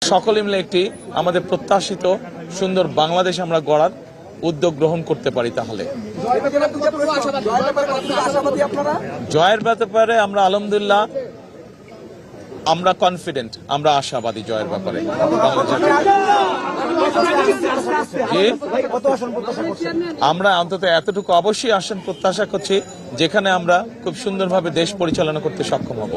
সকলে মিলে একটি আমাদের প্রত্যাশিত সুন্দর বাংলাদেশ আমরা গড়ার উদ্যোগ গ্রহণ করতে পারি। তাহলে জয়ের ব্যাপারে আমরা আলহামদুলিল্লাহ আমরা কনফিডেন্ট, আমরা আশাবাদী জয়ের ব্যাপারে। আমরা অন্তত এতটুকু অবশ্যই আসন প্রত্যাশা করছি যেখানে আমরা খুব সুন্দরভাবে দেশ পরিচালনা করতে সক্ষম হব।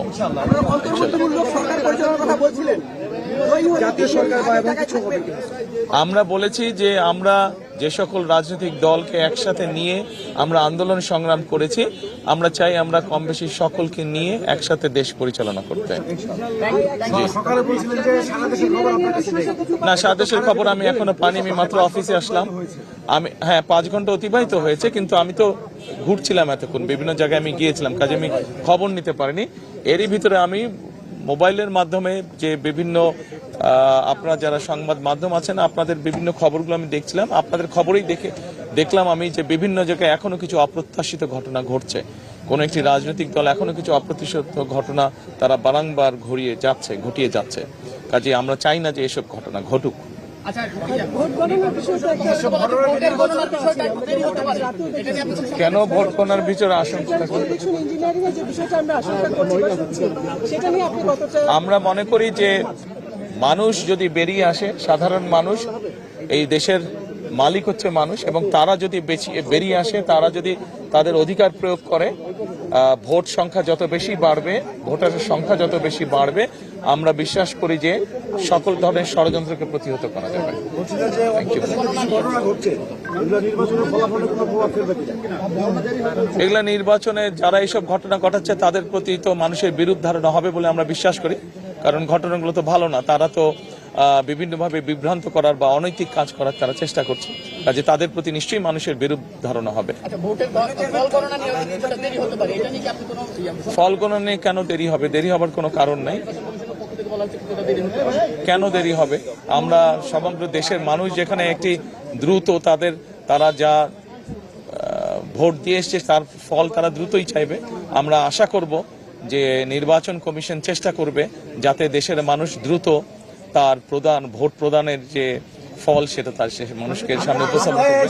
আমরা বলেছি যে আমরা যে সকল রাজনৈতিক দলকে একসাথে নিয়ে আমরা আন্দোলন সংগ্রাম করেছি, আমরা চাই আমরা কম বেশি সকলকে নিয়ে একসাথে দেশ পরিচালনা করতে। না, সারা দেশের খবর আমি এখনো পাইনি, আমি মাত্র অফিসে আসলাম। আমি 5 ঘন্টা অতিবাহিত হয়েছে, কিন্তু আমি তো ঘুরছিলাম এতক্ষণ, বিভিন্ন জায়গায় আমি গিয়েছিলাম, কাজে আমি খবর নিতে পারিনি। এরই ভিতরে আমি মোবাইলের মাধ্যমে যে বিভিন্ন আপনারা যারা সংবাদ মাধ্যম আছেন আপনাদের বিভিন্ন খবরগুলো আমি দেখছিলাম, আপনাদের খবরেই দেখলাম আমি যে বিভিন্ন জায়গায় এখনো কিছু অপ্রত্যাশিত ঘটনা ঘটছে। কোন একটি রাজনৈতিক দল এখনো কিছু অপ্রত্যাশিত ঘটনা তারা বারংবার ঘটিয়ে যাচ্ছে। কাজে আমরা চাই না যে এসব ঘটনা ঘটুক। কেন ভোট গণনার ভিতরে আশঙ্কা? আমরা মনে করি যে মানুষ যদি বেরিয়ে আসে, সাধারণ মানুষ, এই দেশের মালিক হচ্ছে মানুষ, এবং তারা যদি বেরিয়ে আসে, তারা যদি তাদের অধিকার প্রয়োগ করে, ভোট সংখ্যা যত বেশি বাড়বে, ভোটারের সংখ্যা যত বেশি বাড়বে, আমরা বিশ্বাস করি যে সকল ধরনের ষড়যন্ত্রকে প্রতিহত করা যাবে। এগুলা নির্বাচনে যারা এইসব ঘটনা ঘটাচ্ছে তাদের প্রতি তো মানুষের বিরূপ ধারণা হবে বলে আমরা বিশ্বাস করি, কারণ ঘটনাগুলো তো ভালো না। তারা তো বিভিন্নভাবে বিভ্রান্ত করার বা অনৈতিক কাজ করার তারা চেষ্টা করছে, কাজে তাদের প্রতি নিশ্চয়ই মানুষের বিরূপ ধারণা হবে। ফল গণনা কেন দেরি হবে? দেরি হবার কোনো কারণ নাই। কেন দেরি হবে? আমরা সমগ্র দেশের মানুষ যেখানে একটি দ্রুত তারা যা ভোট দিয়ে এসছে তার ফল তারা দ্রুতই চাইবে। আমরা আশা করব যে নির্বাচন কমিশন চেষ্টা করবে যাতে দেশের মানুষ দ্রুত তার ভোট প্রদানের যে ফল সেটা তার মানুষকে সামনে উপস্থাপন করবে।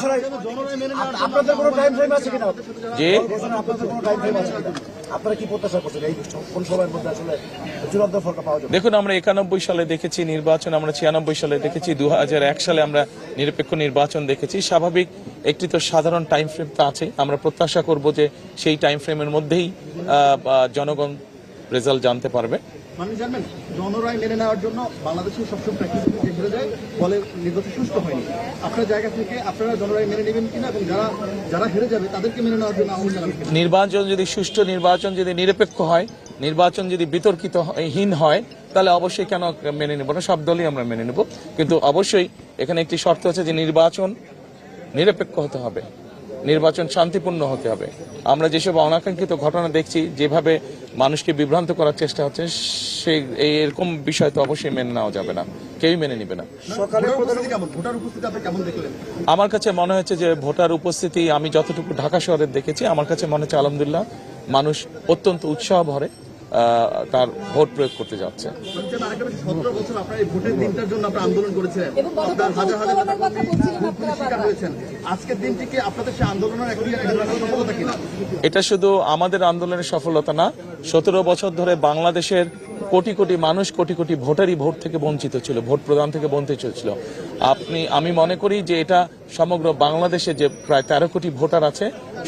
দেখুন, আমরা 91 সালে দেখেছি নির্বাচন, আমরা 96 সালে দেখেছি, 2001 সালে আমরা নিরপেক্ষ নির্বাচন দেখেছি। স্বাভাবিক একটি তো সাধারণ টাইম ফ্রেম তো আছে। আমরা প্রত্যাশা করব যে সেই টাইম ফ্রেমের মধ্যেই জনগণ রেজাল্ট জানতে পারবে। মানুষ জানবেন জনরায় মেনে নেওয়ার জন্য বাংলাদেশের সবসময় প্র্যাকটিস হেরে যায়, বলে নির্বাচন সুষ্ঠু হয়নি। আপনার জায়গা থেকে আপনারা জনরায় মেনে নেবেন কিনা, এবং যারা হেরে যাবে তাদেরকে মেনে নেওয়ার জন্য নির্বাচন যদি সুষ্ঠু, নির্বাচন যদি নিরপেক্ষ হয়, নির্বাচন যদি বিতর্কিতহীন হয়, তাহলে অবশ্যই কেন মেনে নেব না? সব দলই আমরা মেনে নেব, কিন্তু অবশ্যই এখানে একটি শর্ত আছে যে নির্বাচন নিরপেক্ষ হতে হবে, নির্বাচন শান্তিপূর্ণ হতে হবে। আমরা যেসব অনাকাঙ্ক্ষিত ঘটনা দেখছি, যেভাবে মানুষকে বিভ্রান্ত করার চেষ্টা হচ্ছে, সেই এরকম বিষয় তো অবশ্যই মেনে নেওয়া যাবে না, কেউই মেনে নিবে না। আমার কাছে মনে হচ্ছে যে ভোটার উপস্থিতি আমি যতটুকু ঢাকা শহরে দেখেছি, আমার কাছে মনে হচ্ছে আলহামদুলিল্লাহ মানুষ অত্যন্ত উৎসাহ ভরে তার ভোট প্রয়োগ করতে যাচ্ছে। এটা শুধু আমাদের আন্দোলনের সফলতা না, 17 বছর ধরে বাংলাদেশের কোটি কোটি মানুষ, কোটি কোটি ভোটারই ভোট থেকে বঞ্চিত ছিল, ভোট প্রদান থেকে বঞ্চিত ছিল। আমি মনে করি যে এটা সমগ্র বাংলাদেশে যে প্রায় 13 কোটি ভোটার আছে,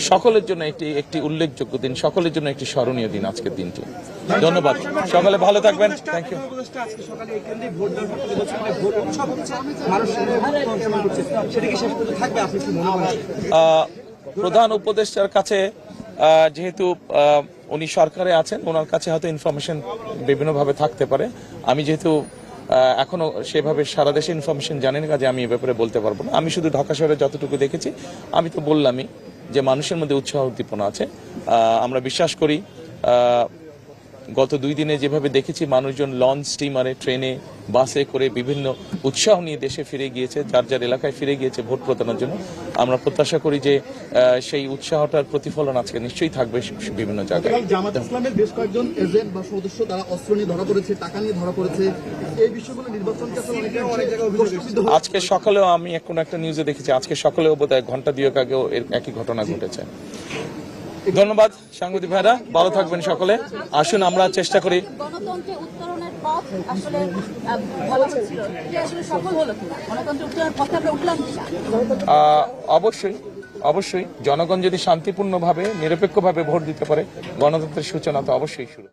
সকলের জন্য একটি উল্লেখযোগ্য দিন, সকলের জন্য একটি স্মরণীয় দিন আজকের দিনটি। ধন্যবাদ, সকালে ভালো থাকবেন। Thank you. প্রধান উপদেষ্টার কাছে যেহেতু উনি সরকারে আছেন, ওনার কাছে হয়তো ইনফরমেশন বিভিন্নভাবে থাকতে পারে। আমি যেহেতু এখনো সেভাবে সারা দেশে ইনফরমেশন জানেন, কাজে আমি এ ব্যাপারে বলতে পারবো না। আমি শুধু ঢাকা শহরে যতটুকু দেখেছি, আমি তো বললামই যে মানুষের মধ্যে উৎসাহ উদ্দীপনা আছে। আমরা বিশ্বাস করি গত 2 দিনে যেভাবে দেখেছি মানুষজন লঞ্চ, স্টিমারে, ট্রেনে, বাসে করে বিভিন্ন উৎসাহ নিয়ে দেশে ফিরে গিয়েছে, যার যার এলাকায় ফিরে গিয়েছে ভোট প্রদানের জন্য। আমরা প্রত্যাশা করি যে সেই উৎসাহটার প্রতিফলন আজকে নিশ্চয়ই থাকবে বিভিন্ন জায়গায়। গতকাল জামাত ইসলামের বেশ কয়েকজন এজেন্ট বা সদস্য তারা অস্ত্র নিয়ে ধরা পড়েছে, টাকা নিয়ে ধরা পড়েছে। এই বিষয়গুলো নির্বাচনকে আসলে অনেক জায়গায় প্রশ্নবিদ্ধ হয়েছে। আজকে সকালেও আমি কোনো একটা নিউজে দেখেছি, আজকে সকালেও বোধহয় ঘন্টা 2 আগেও এর একই ঘটনা ঘটেছে। ধন্যবাদ সাংবাদিক ভাইরা, ভালো থাকবেন সকলে। আসুন আমরা চেষ্টা করি। গণতন্ত্রে উত্তরণের পথ আসলে বলা হচ্ছিল, এটা আসলে সফল হলো কিনা, গণতন্ত্রের উত্তরণের পথে আমরা উঠলাম কিনা? অবশ্যই অবশ্যই জনগণ যদি শান্তিপূর্ণভাবে নিরপেক্ষভাবে ভোট দিতে পারে, গণতন্ত্রের সূচনা তো অবশ্যই শুরু।